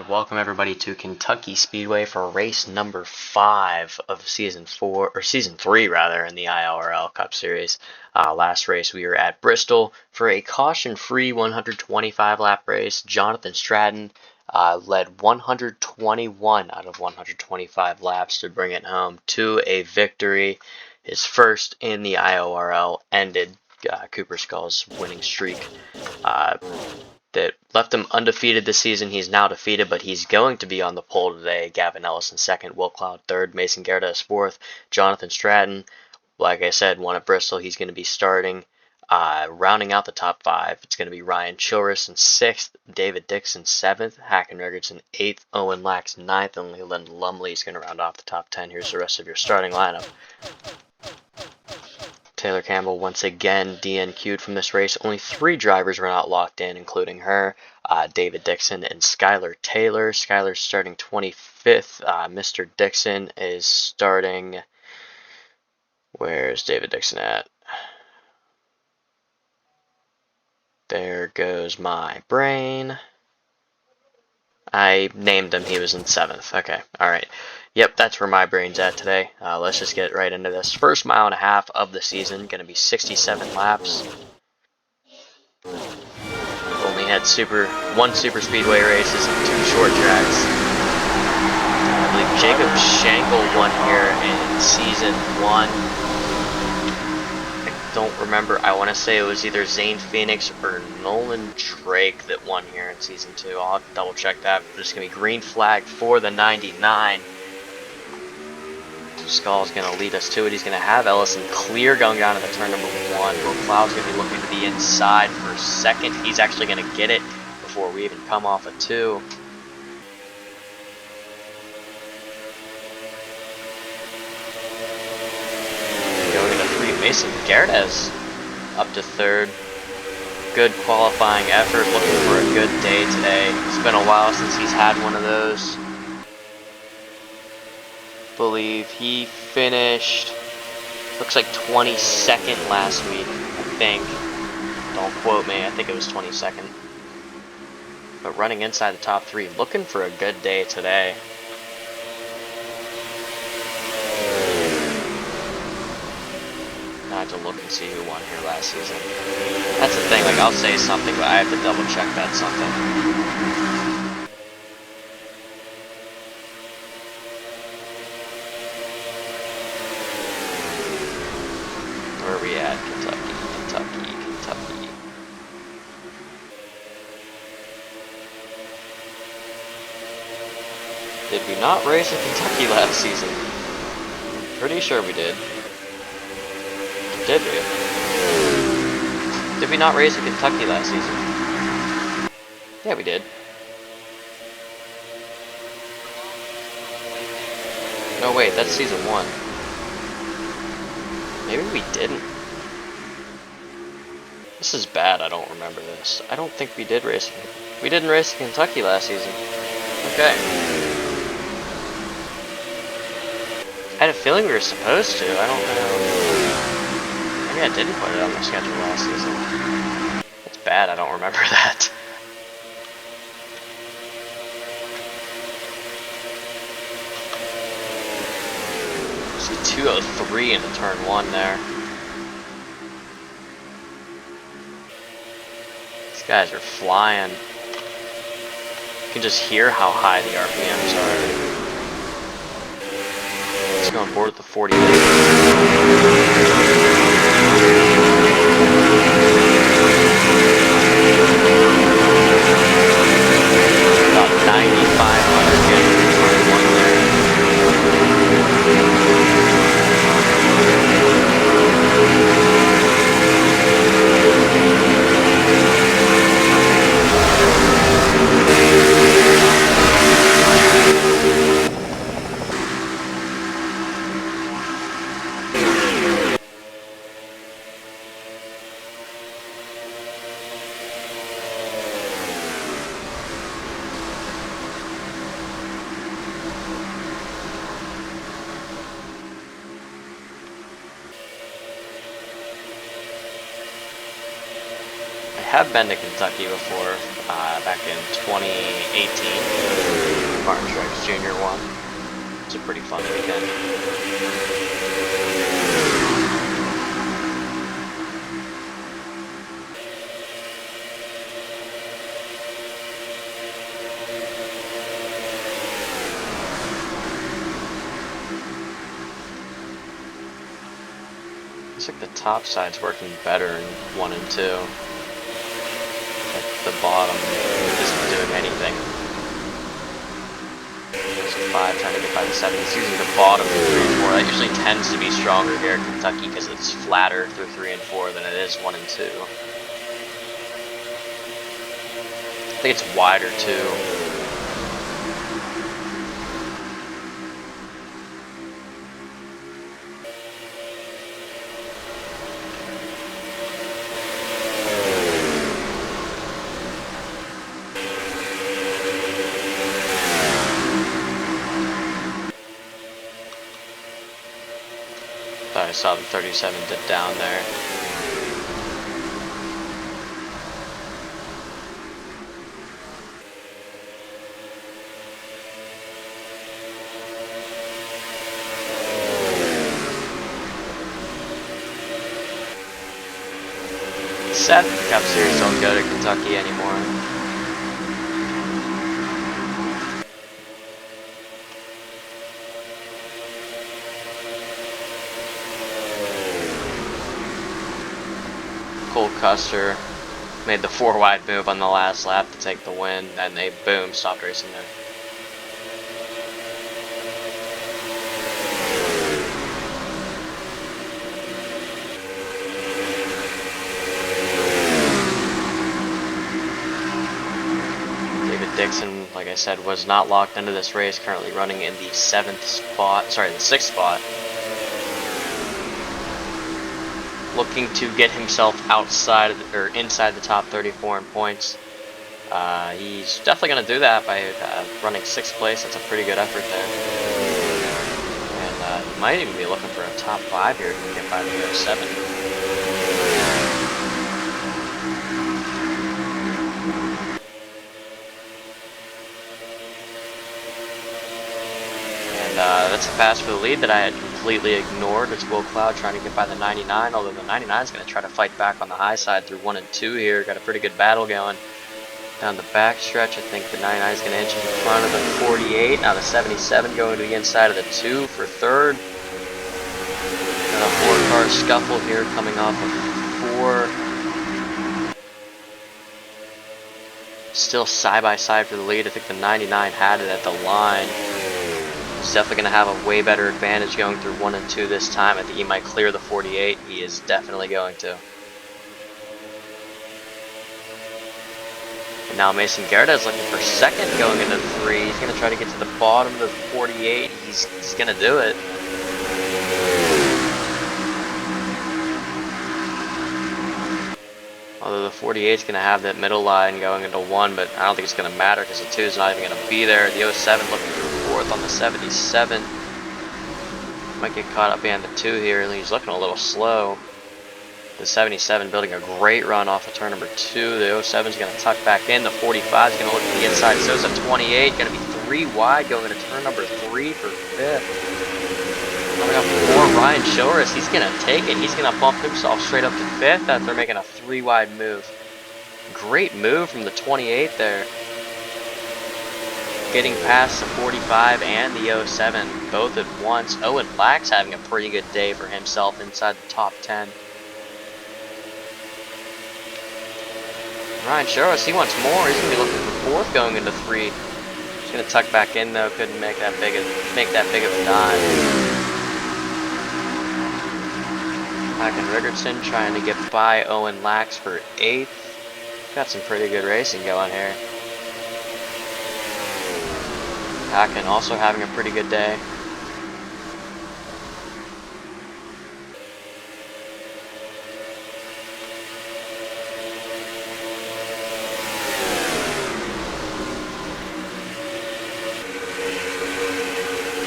And welcome everybody to Kentucky Speedway for race number 5 of season 3 rather, in the IORL Cup Series. Last race we were at Bristol for a caution-free 125 lap race. Jonathan Stratton led 121 out of 125 laps to bring it home to a victory. His first in the IORL ended Cooper Skull's winning streak. That left him undefeated this season. He's now defeated, but he's going to be on the pole today. Gavin Ellis in second, Will Cloud third, Mason Garrett is fourth, Jonathan Stratton, like I said, won at Bristol. He's going to be starting. Rounding out the top 5, it's going to be Ryan Chilress in 6th, David Dixon 7th, Hacken Rickardson 8th, Owen Lax 9th, and Leland Lumley is going to round off the top 10. Here's the rest of your starting lineup. Taylor Campbell once again DNQ'd from this race. Only 3 drivers were not locked in, including her, David Dixon and Skylar Taylor. Skylar's starting 25th. Mr. Dixon is starting... Where's David Dixon at? There goes my brain. I named him. He was in 7th. Okay, alright. Yep, that's where my brain's at today. Let's just get right into this. First mile and a half of the season, going to be 67 laps. Only had one super speedway races and 2 short tracks. I believe Jacob Schenkel won here in season 1. I don't remember. I want to say it was either Zane Phoenix or Nolan Drake that won here in season 2. I'll have to double check that. But it's going to be green flag for the 99. Skull's going to lead us to it. He's going to have Ellison clear going down to the turn number 1. Will Cloud's going to be looking to the inside for second. He's actually going to get it before we even come off a 2. Going into 3, Mason Garrett up to 3rd. Good qualifying effort, looking for a good day today. It's been a while since he's had one of those. Believe he finished, looks like 22nd last week, I think. Don't quote me, I think it was 22nd. But running inside the top 3, looking for a good day today. I have to look and see who won here last season. That's the thing, like I'll say something, but I have to double check that something. Where are we at? Kentucky. Did we not race in Kentucky last season? Pretty sure we did. Did we? Did we not race in Kentucky last season? Yeah, we did. No, wait, that's season 1. Maybe we didn't. This is bad, I don't remember this. I don't think we did race. We didn't race in Kentucky last season. Okay. I had a feeling we were supposed to, I don't know. Maybe I didn't put it on the schedule last season. It's bad, I don't remember that. See 203 into turn 1 there. These guys are flying. You can just hear how high the RPMs are. Let's go on board with the 48. About 9,500 getting to turn 1 there. I've been to Kentucky before, back in 2018. Martin Truex Jr. won. It's a pretty fun weekend. Looks like the top side's working better in 1 and 2. Like the bottom isn't doing anything. So 5 trying to get by the 7. He's using the bottom through 3 and 4. That usually tends to be stronger here in Kentucky because it's flatter through 3 and 4 than it is 1 and 2. I think it's wider too. Thought I saw the 37 dip down there. Sad that the Cup Series don't go to Kentucky anymore. Cole Custer made the 4 wide move on the last lap to take the win, and they boom stopped racing there. Dixon, like I said, was not locked into this race, currently running in the 6th spot. Looking to get himself outside of or inside the top 34 in points. He's definitely going to do that by running 6th place. That's a pretty good effort there. And he might even be looking for a top 5 here if he can get by the 07. That's a pass for the lead that I had completely ignored. It's Will Cloud trying to get by the 99, although the 99 is going to try to fight back on the high side through 1 and 2 here. Got a pretty good battle going down the back stretch. I think the 99 is going to inch in front of the 48. Now the 77 going to the inside of the 2 for 3rd. Got a 4-car scuffle here coming off of 4. Still side by side for the lead. I think the 99 had it at the line. He's definitely going to have a way better advantage going through 1 and 2 this time. I think he might clear the 48. He is definitely going to. And now Mason Garrett is looking for 2nd going into 3. He's going to try to get to the bottom of the 48. He's going to do it. Although the 48 is going to have that middle line going into 1, but I don't think it's going to matter because the 2 is not even going to be there. The 07 looking for 4th on the 77. Might get caught up behind the 2 here, and he's looking a little slow. The 77 building a great run off of turn number 2. The 07 is going to tuck back in. The 45 is going to look to the inside. So is a 28. Going to be 3 wide going into turn number 3 for 5th. Coming up 4, Ryan Shores. He's going to take it. He's going to bump himself straight up to 5th after making a 3 wide move. Great move from the 28 there. Getting past the 45 and the 07 both at once. Owen Black's having a pretty good day for himself inside the top 10. Ryan Shores, he wants more. He's going to be looking for 4th going into 3. He's going to tuck back in though. Couldn't make that big of a dive. Hacken Rigerson trying to get by Owen Lax for 8th. Got some pretty good racing going here. Hacken also having a pretty good day.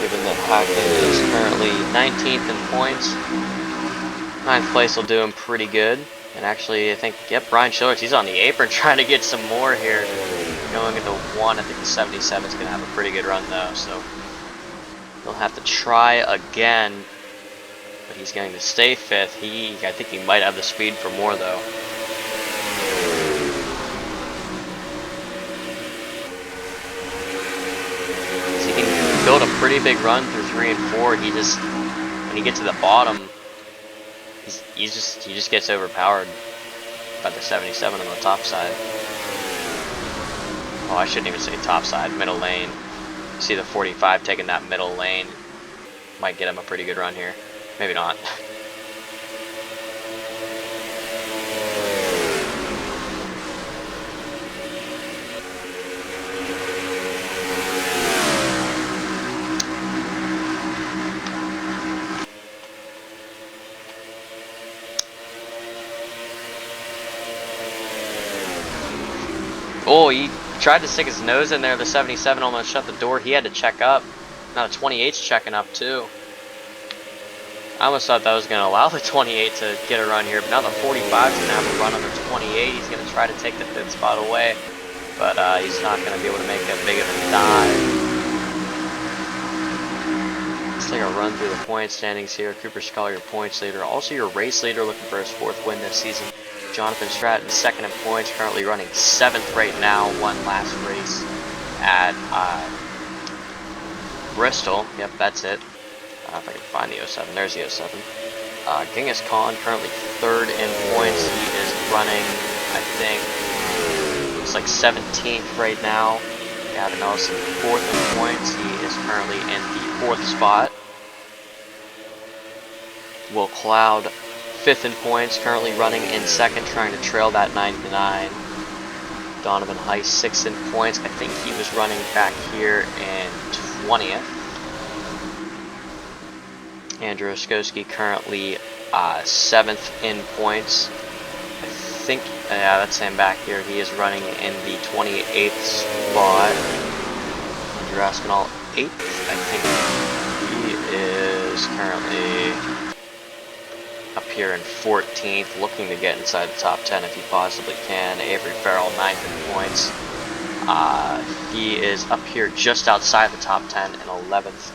Given that Hacken is currently 19th in points, 9th place will do him pretty good. And actually, I think, yep, Brian Schillers, he's on the apron trying to get some more here. Going into 1, I think the 77 is going to have a pretty good run though, so he'll have to try again. But he's going to stay 5th. I think he might have the speed for more though. So he can build a pretty big run through 3 and 4. He just, when he gets to the bottom, he just gets overpowered by the 77 on the top side. Oh, I shouldn't even say top side, middle lane. You see the 45 taking that middle lane. Might get him a pretty good run here. Maybe not. Oh, he tried to stick his nose in there. The 77 almost shut the door. He had to check up. Now the 28's checking up too. I almost thought that was going to allow the 28 to get a run here, but now the 45's going to have a run on the 28. He's going to try to take the 5th spot away, but he's not going to be able to make that big of a dive. Let's take a run through the point standings here. Cooper Scull, your points leader. Also your race leader, looking for his 4th win this season. Jonathan Stratton, 2nd in points, currently running 7th right now. Won last race at Bristol. Yep, that's it. If I can find the 07. There's the 07. Genghis Khan, currently 3rd in points. He is running, I think, looks like 17th right now. Gavin Ellison, 4th in points. He is currently in the 4th spot. Will Cloud, 5th in points, currently running in 2nd, trying to trail that 99. Donovan Heiss, 6th in points. I think he was running back here in 20th. Andrew Oskowski, currently 7th in points. I think, yeah, that's him back here. He is running in the 28th spot. Andrew Aspinall, 8th. I think he is currently up here in 14th, looking to get inside the top 10 if he possibly can. Avery Farrell, 9th in points. He is up here just outside the top 10 in 11th.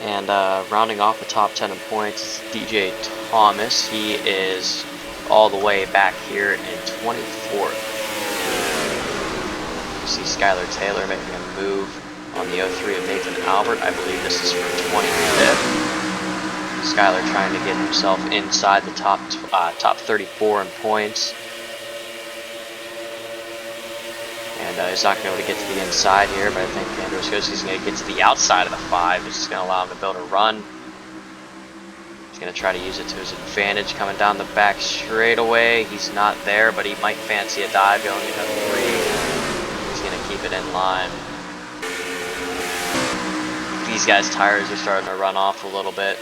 And rounding off the top 10 in points is DJ Thomas. He is all the way back here in 24th. You see Skylar Taylor making a move on the 03 of Nathan Albert. I believe this is for 25th. Skylar trying to get himself inside the top 34 in points. And he's not going to be able to get to the inside here, but I think Andrew Oskowski's going to get to the outside of the 5, which is going to allow him to build a run. He's going to try to use it to his advantage, coming down the back straightaway. He's not there, but he might fancy a dive going into 3. He's going to keep it in line. These guys' tires are starting to run off a little bit.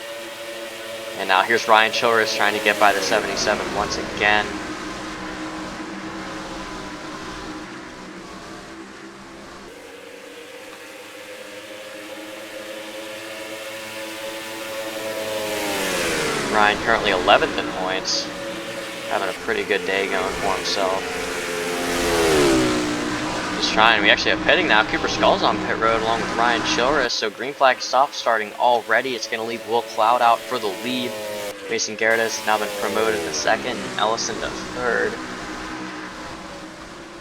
And now here's Ryan Childress trying to get by the 77 once again. Ryan currently 11th in points, having a pretty good day going for himself. Just trying. We actually have pitting now. Cooper Scull's on pit road along with Ryan Childress, so green flag stop starting already. It's going to leave Will Cloud out for the lead. Mason Garrett has now been promoted to 2nd, and Ellison to 3rd.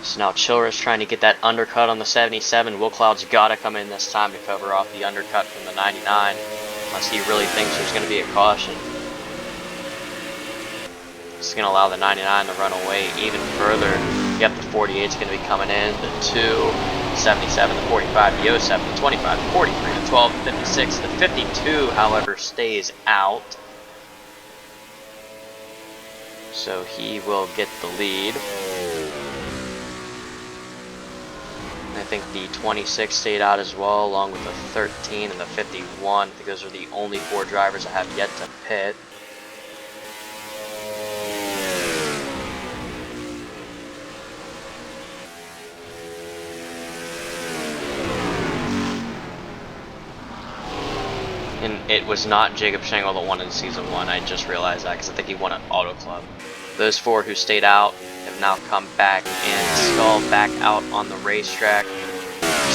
So now Childress trying to get that undercut on the 77. Will Cloud's got to come in this time to cover off the undercut from the 99, unless he really thinks there's going to be a caution. It's going to allow the 99 to run away even further. Yep, the 48 is going to be coming in. The 2, 77, the 45, the 07, the 25, the 43, the 12, the 56. The 52, however, stays out. So he will get the lead. I think the 26 stayed out as well, along with the 13 and the 51. I think those are the only 4 drivers that have yet to pit. And it was not Jacob Shangle that won in Season 1. I just realized that because I think he won at Auto Club. Those 4 who stayed out have now come back in. Skull back out on the racetrack.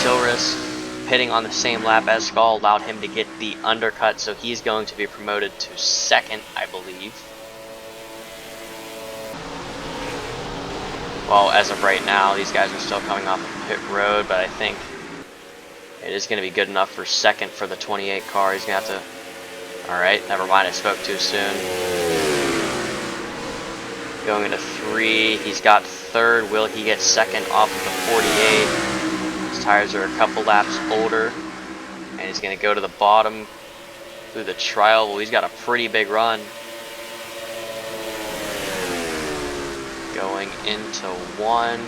Chilris pitting on the same lap as Skull allowed him to get the undercut, so he's going to be promoted to 2nd, I believe. Well, as of right now, these guys are still coming off of pit road, but I think it is going to be good enough for 2nd for the 28 car. He's going to have to... Alright, never mind, I spoke too soon. Going into 3, he's got 3rd. Will he get 2nd off of the 48? His tires are a couple laps older. And he's going to go to the bottom through the trial. Well, he's got a pretty big run. Going into 1.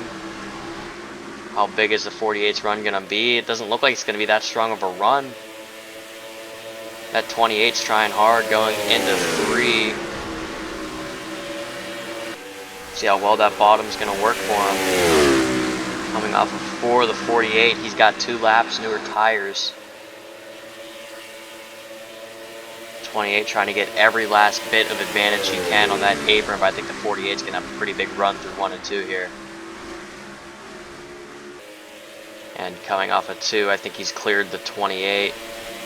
How big is the 48's run going to be? It doesn't look like it's going to be that strong of a run. That 28's trying hard going into 3. See how well that bottom's going to work for him. Coming off of 4, the 48, he's got 2 laps, newer tires. 28 trying to get every last bit of advantage he can on that apron, but I think the 48's going to have a pretty big run through 1 and 2 here. And coming off of 2, I think he's cleared the 28.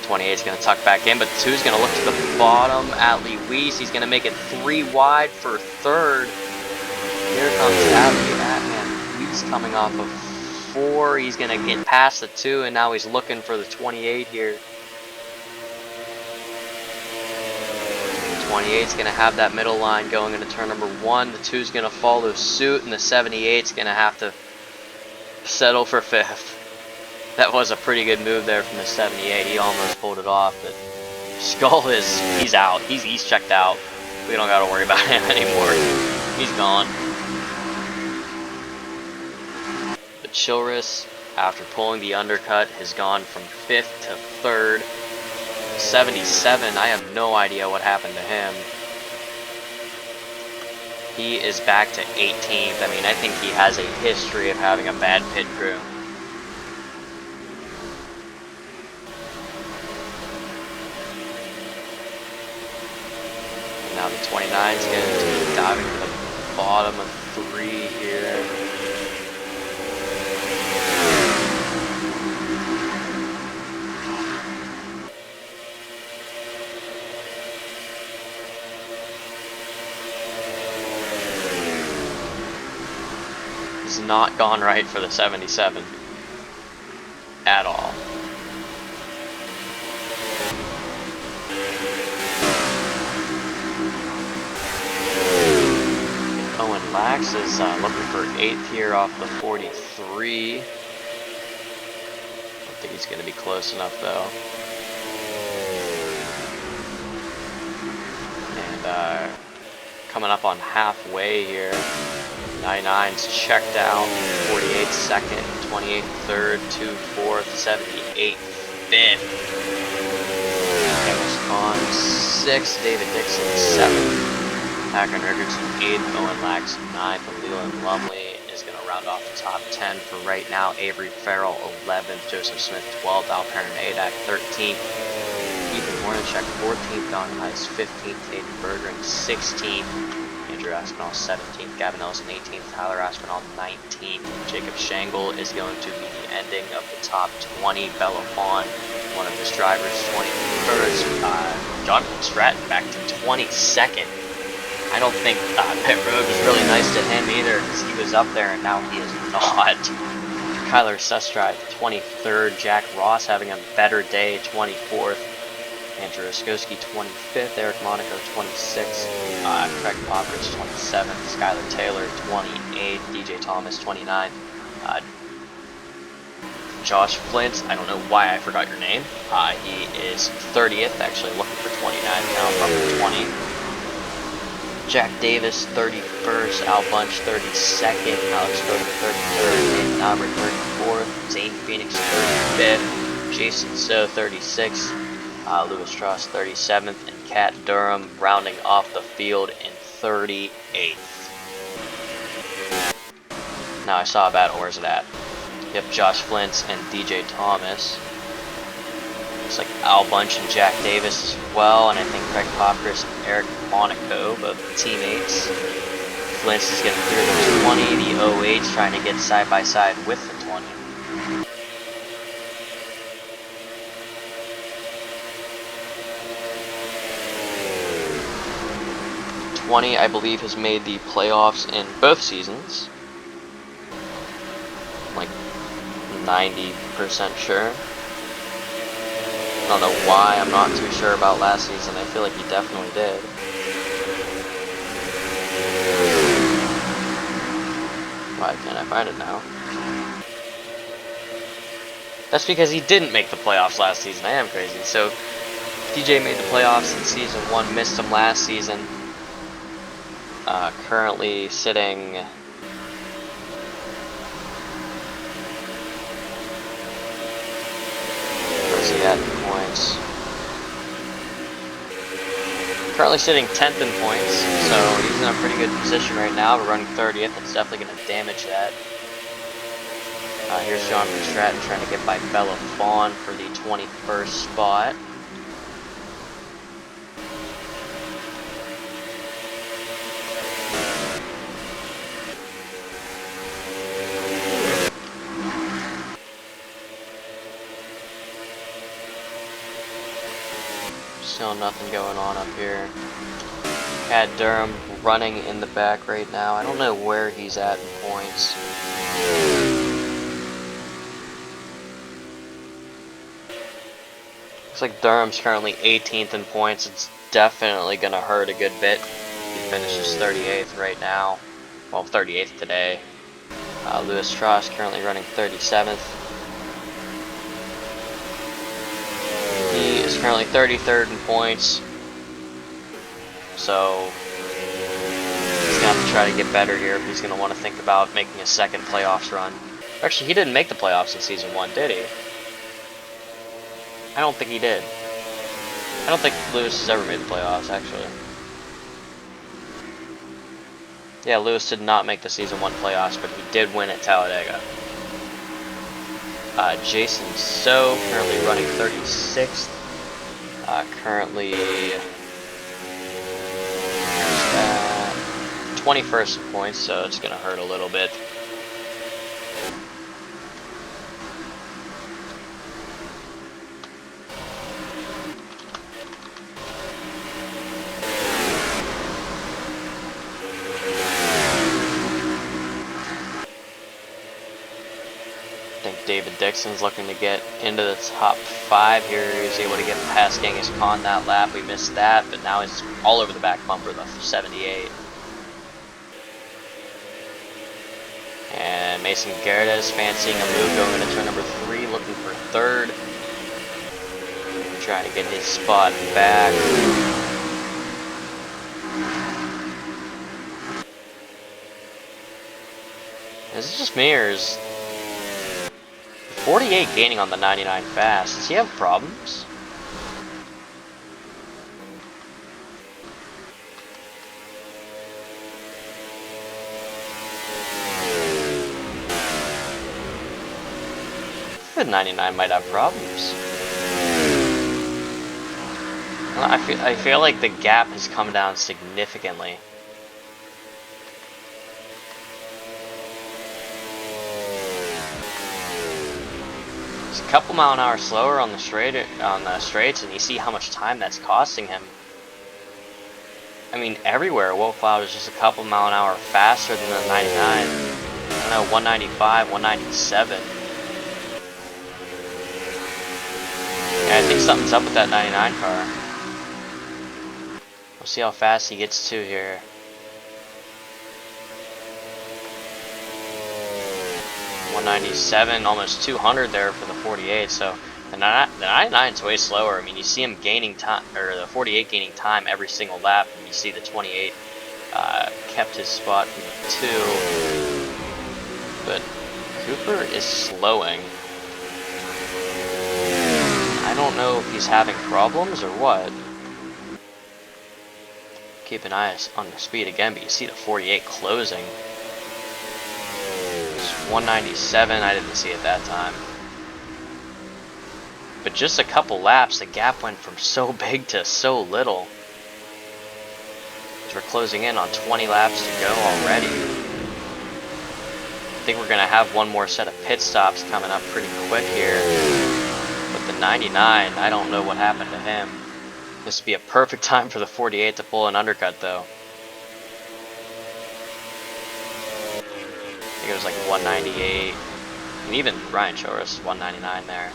28's going to tuck back in, but 2's going to look to the bottom at Lewis. He's going to make it 3 wide for 3rd. Here comes Abby Atman. Lewis coming off of 4. He's going to get past the 2, and now he's looking for the 28 here. 28's going to have that middle line going into turn number 1. The 2's going to follow suit, and the 78's going to have to settle for 5th. That was a pretty good move there from the 78. He almost pulled it off, but Skull he's out. He's checked out. We don't got to worry about him anymore. He's gone. But Chilris, after pulling the undercut, has gone from 5th to 3rd. 77, I have no idea what happened to him. He is back to 18th. I mean, I think he has a history of having a bad pit crew. Now the 29's going to be diving to the bottom of 3 here. It's not gone right for the 77 at all. Owen Lax is looking for 8th here off the 43. I don't think he's going to be close enough though. And coming up on halfway here. 99's checked out, 48 2nd, 28 3rd, 2 4th, 78 5th. Dennis Kahn 6th, David Dixon 7th, Packard Richardson 8th, Owen Lax 9th, and Leland Lumley is going to round off the top 10 for right now. Avery Farrell 11th, Joseph Smith 12th, Alperen Adak 13th, Ethan Warnachek 14th, Don Heiss 15th, Hayden Bergeron 16th, Andrew Aspinall 17th, Gavin Ellison 18th, Tyler Aspinall 19th. Jacob Shangle is going to be the ending of the top 20. Bella Fawn, one of his drivers, 21st. Jonathan Stratton back to 22nd. I don't think pit road was really nice to him either, because he was up there and now he is not. Kyler Sustride 23rd. Jack Ross having a better day, 24th. Andrew Oskowski 25th, Eric Monaco 26th, Craig Poppers 27th, Skylar Taylor 28th, DJ Thomas 29th, Josh Flint, I don't know why I forgot your name, he is 30th, actually looking for 29 now from 20. Jack Davis 31st, Al Bunch 32nd, Alex Cody 33rd, Nathan Albert 34th, Zane Phoenix 35th, Jason So 36th, Lewis Strauss 37th, and Kat Durham rounding off the field in 38th. Now I saw a battle, where's it at? Yep, Josh Flint and DJ Thomas. Looks like Al Bunch and Jack Davis as well, and I think Craig Popkris and Eric Monaco, both teammates. Flint's is going to clear the 20, the 08's trying to get side by side with the 20. 20, I believe, has made the playoffs in both seasons. Like 90% sure. I don't know why, I'm not too sure about last season. I feel like he definitely did. Why can't I find it now? That's because he didn't make the playoffs last season. I am crazy. So, DJ made the playoffs in season 1, missed them last season. Currently sitting... Where's he at in points? Currently sitting 10th in points, so he's in a pretty good position right now. We're running 30th. It's definitely going to damage that. Here's John Stratton trying to get by Bella Fawn for the 21st spot. Still nothing going on up here. Cat Durham running in the back right now. I don't know where he's at in points. Looks like Durham's currently 18th in points. It's definitely going to hurt a good bit. He finishes 38th right now. Well, 38th today. Lewis Strauss currently running 37th. He is currently 33rd in points. So he's going to have to try to get better here if he's going to want to think about making a second playoffs run. Actually, he didn't make the playoffs in season 1, did he? I don't think he did. I don't think Lewis has ever made the playoffs, actually. Yeah, Lewis did not make the season 1 playoffs, but he did win at Talladega. Jason So, currently running 36th. Currently 21st in points, so it's going to hurt a little bit. I think David Dixon's looking to get into the top 5 here. He was able to get past Genghis Khan that lap. We missed that, but now he's all over the back bumper, the 78. And Mason Gerdes fancying a move going into turn number 3, looking for 3rd. Trying to get his spot back. Is it just me, or is 48 gaining on the 99 fast? Does he have problems? The 99 might have problems. I feel like the gap has come down significantly. He's a couple mile an hour slower on the straights, and you see how much time that's costing him. I mean, everywhere Will Cloud is just a couple mile an hour faster than the 99. I don't know, 195, 197. Yeah, I think something's up with that 99 car. We'll see how fast he gets to here. .197, almost 200 there for the 48. So the 99 is way slower. I mean, you see him gaining time, or the 48 gaining time every single lap, and you see the 28 kept his spot from 2. But Cooper is slowing. I don't know if he's having problems or what. Keep an eye on the speed again, but you see the 48 closing. It's 197, I didn't see it that time. But just a couple laps, the gap went from so big to so little. We're closing in on 20 laps to go already. I think we're going to have one more set of pit stops coming up pretty quick here. But the 99, I don't know what happened to him. This would be a perfect time for the 48 to pull an undercut though. I think it was like 198. And even Ryan showed us 199 there.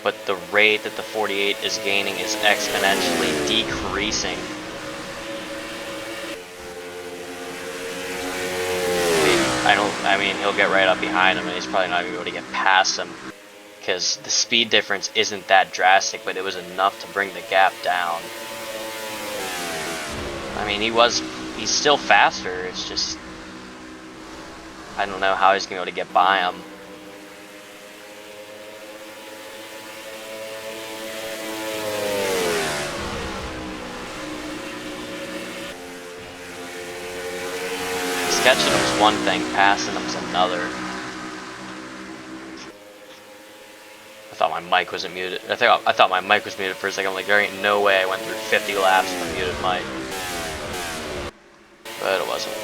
But the rate that the 48 is gaining is exponentially decreasing. I mean, he'll get right up behind him, and he's probably not even able to get past him, because the speed difference isn't that drastic, but it was enough to bring the gap down. I mean, he's still faster. It's just, I don't know how he's gonna be able to get by him. Catching him's one thing, passing him's another. I thought my mic wasn't muted. I thought my mic was muted for a second. I'm like, there ain't no way I went through 50 laps with a muted mic. But it wasn't.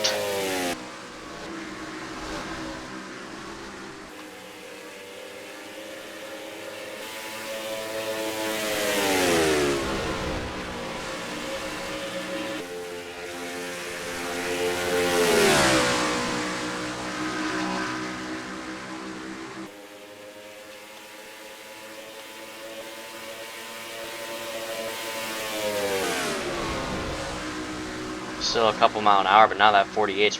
Still a couple mile an hour, but now that 48's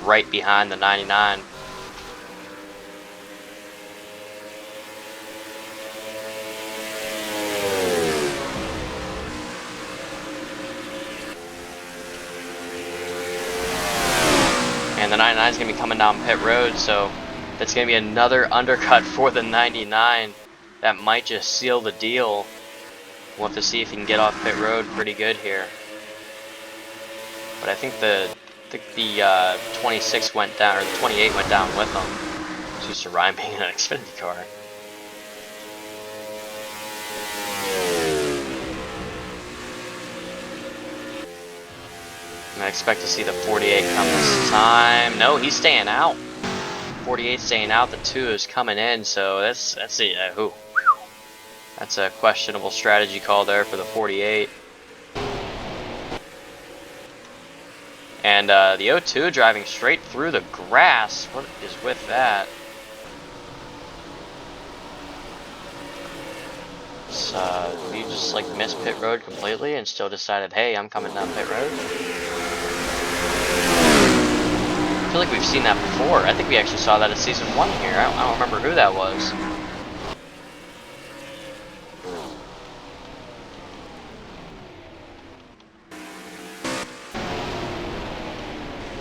right behind the 99. And the 99 is going to be coming down pit road, so that's going to be another undercut for the 99. That might just seal the deal. We'll have to see if he can get off pit road pretty good here. But I think the 26 went down, or the 28 went down with him. It's used to Ryan being in an Xfinity car. And I expect to see the 48 come this time. No, he's staying out. 48 staying out. The 2 is coming in. So that's a questionable strategy call there for the 48. And the 02 driving straight through the grass. What is with that? So, you just like missed pit road completely and still decided, hey, I'm coming down pit road? I feel like we've seen that before. I think we actually saw that in season 1 here. I don't remember who that was.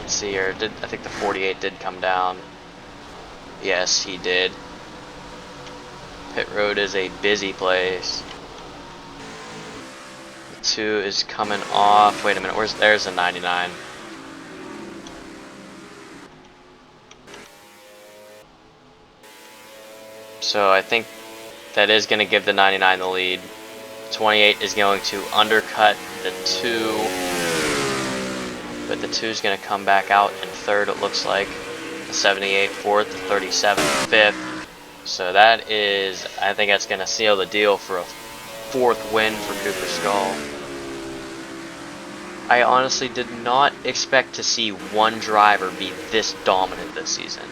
See here, I think the 48 did come down. Yes, he did. Pit road is a busy place. The 2 is coming off. Wait a minute, there's a 99. So I think that is going to give the 99 the lead. 28 is going to undercut the 2. But the 2 is going to come back out in 3rd, it looks like. The 78 4th, the 37 5th. So that is, I think that's going to seal the deal for a 4th win for Cooper Skull. I honestly did not expect to see one driver be this dominant this season.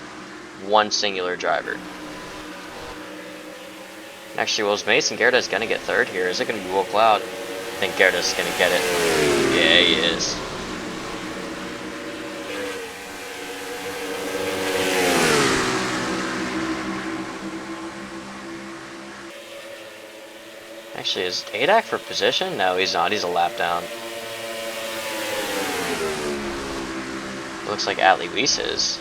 One singular driver. Actually, well, Mason Gerda's going to get 3rd here. Is it going to be Will Cloud? I think Gerda's going to get it. Yeah, he is. Actually, is ADAC for position? No, he's not. He's a lap down. Looks like Atlee Weiss is.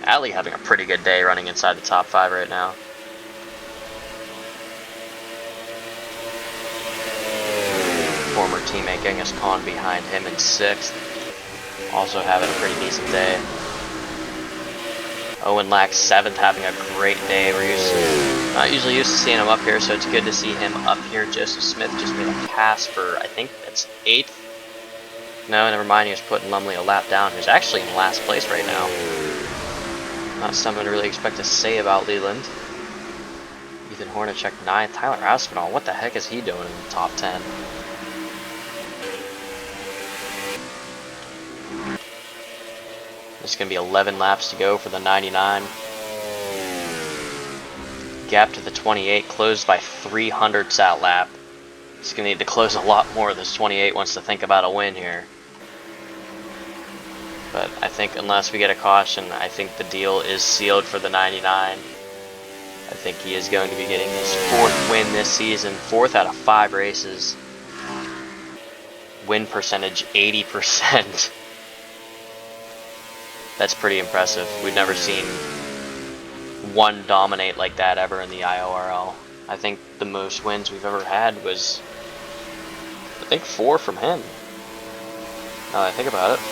Atlee having a pretty good day running inside the top 5 right now. Former teammate Genghis Khan behind him in 6th. Also having a pretty decent day. Owen Lack 7th, having a great day. We're not usually used to seeing him up here, so it's good to see him up here. Joseph Smith just made a pass for, I think that's 8th. No, never mind, he was putting Lumley a lap down. He's actually in last place right now. Not something to really expect to say about Leland. Ethan Hornacek 9th. Tyler Aspinall, what the heck is he doing in the top 10? It's going to be 11 laps to go for the 99. Gap to the 28, closed by 300ths that lap. He's going to need to close a lot more. This 28 wants to think about a win here. But I think unless we get a caution, I think the deal is sealed for the 99. I think he is going to be getting his 4th win this season. 4th out of 5 races. Win percentage 80%. That's pretty impressive. We've never seen one dominate like that ever in the IORL. I think the most wins we've ever had was, I think, 4 from him. Now that I think about it.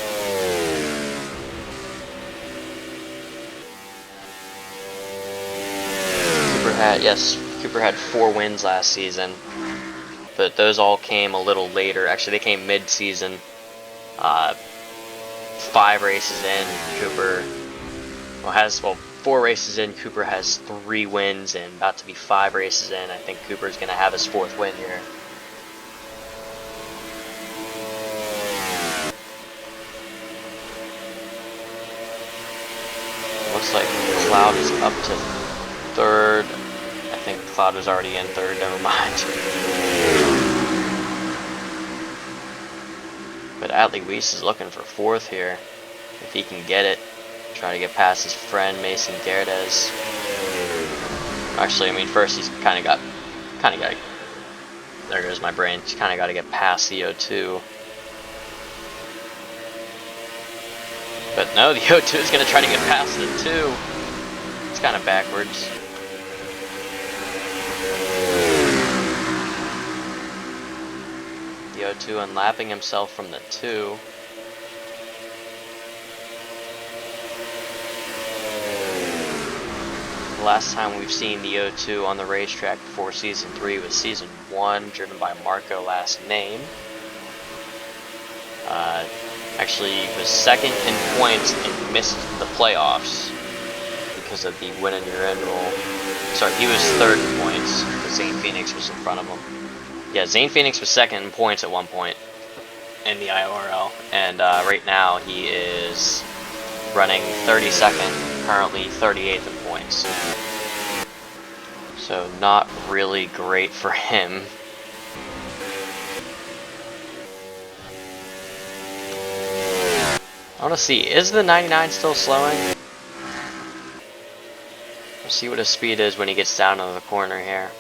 Cooper had 4 wins last season, but those all came a little later. Actually, they came mid-season. 5 races in, Cooper has 4 races in. Cooper has 3 wins, and about to be 5 races in. I think Cooper's going to have his 4th win here. Looks like Cloud is up to 3rd. I think Cloud was already in 3rd. Never mind. But Atlee Weiss is looking for 4th here, if he can get it. Try to get past his friend Mason Gerdes. Actually, I mean, first he's kind of got. There goes my brain. He's kind of got to get past the O2. But no, the O2 is going to try to get past the 2. It's kind of backwards. The O2 unlapping himself from the 2. The last time we've seen the O2 on the racetrack before Season 3 was Season 1, driven by Marco last name. Actually, he was 2nd in points and missed the playoffs because of the win in your end rule. Sorry, he was 3rd in points, because Zane Phoenix was in front of him. Yeah, Zane Phoenix was 2nd in points at one point in the IORL, and right now he is running 32nd, currently 38th in points. So not really great for him. I want to see, is the 99 still slowing? We'll see what his speed is when he gets down to the corner here.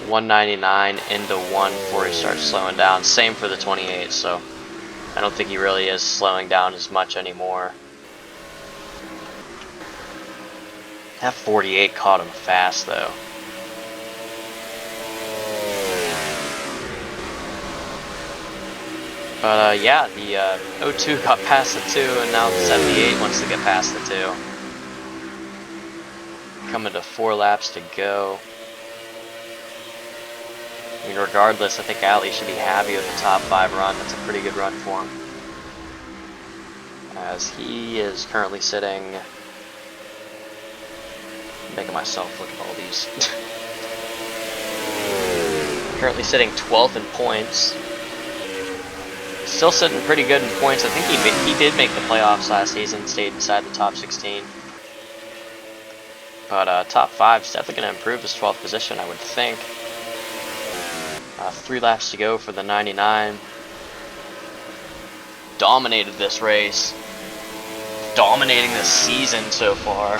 199 into 1 before he starts slowing down. Same for the 28, so I don't think he really is slowing down as much anymore. That 48 caught him fast though. But yeah, the O2 got past the 2, and now the 78 wants to get past the 2. Coming to 4 laps to go. I mean, regardless, I think Atlee should be happy with the top 5 run. That's a pretty good run for him. As he is currently sitting... I'm making myself look at all these. Currently sitting 12th in points. Still sitting pretty good in points. I think he did make the playoffs last season, stayed inside the top 16. But top 5 is definitely going to improve his 12th position, I would think. 3 laps to go for the 99. Dominated this race. Dominating this season so far.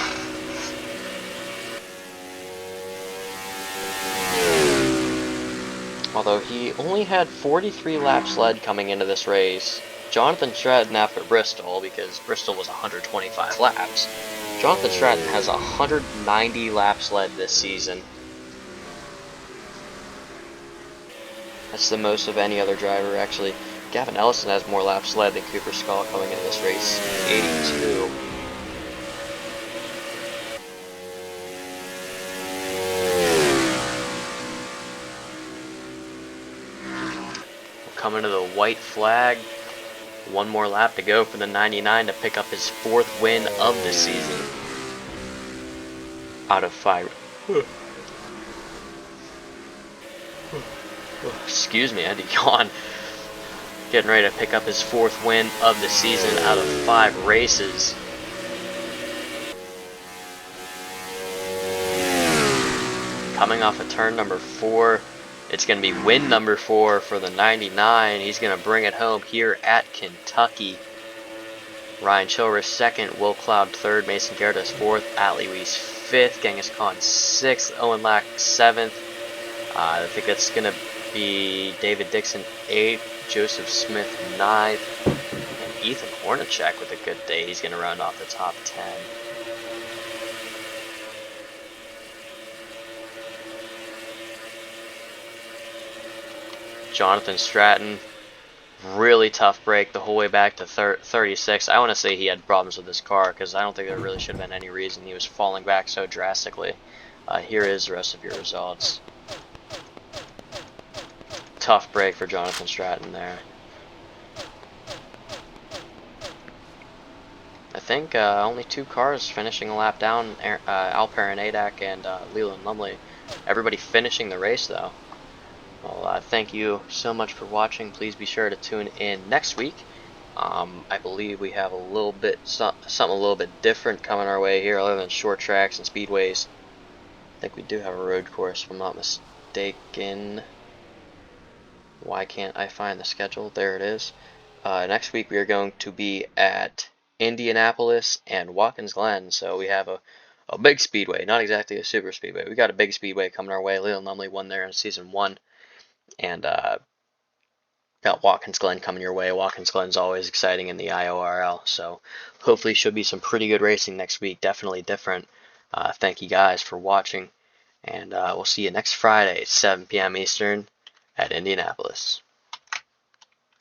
Although he only had 43 laps led coming into this race. Jonathan Stratton after Bristol, because Bristol was 125 laps. Jonathan Stratton has 190 laps led this season. That's the most of any other driver, actually. Gavin Ellison has more laps led than Cooper Skull coming into this race, 82. We're coming to the white flag. One more lap to go for the 99 to pick up his 4th win of the season. Out of 5. Excuse me, I had to yawn. Getting ready to pick up his 4th win of the season out of 5 races. Coming off of turn number 4, it's going to be win number 4 for the 99. He's going to bring it home here at Kentucky. Ryan Chilrich 2nd, Will Cloud 3rd, Mason Gerdes 4th, Atlee Weiss 5th, Genghis Khan 6th, Owen Lack 7th. I think that's going to be David Dixon 8th, Joseph Smith 9th, and Ethan Hornacek with a good day. He's going to round off the top 10. Jonathan Stratton, really tough break the whole way back to 36. I want to say he had problems with his car because I don't think there really should have been any reason he was falling back so drastically. Here is the rest of your results. Tough break for Jonathan Stratton there. I think only 2 cars finishing a lap down, Alper and Adak and Leland Lumley. Everybody finishing the race though. Well, thank you so much for watching. Please be sure to tune in next week. I believe we have a little bit something a little bit different coming our way here, other than short tracks and speedways. I think we do have a road course, if I'm not mistaken. Why can't I find the schedule? There it is. Next week we are going to be at Indianapolis and Watkins Glen, so we have a big speedway, not exactly a super speedway. We got a big speedway coming our way. Leland Lumley won there in season 1. And got Watkins Glen coming your way. Watkins Glen's always exciting in the IORL, so hopefully should be some pretty good racing next week. Definitely different. Thank you guys for watching, and we'll see you next Friday at 7 p.m. Eastern at Indianapolis.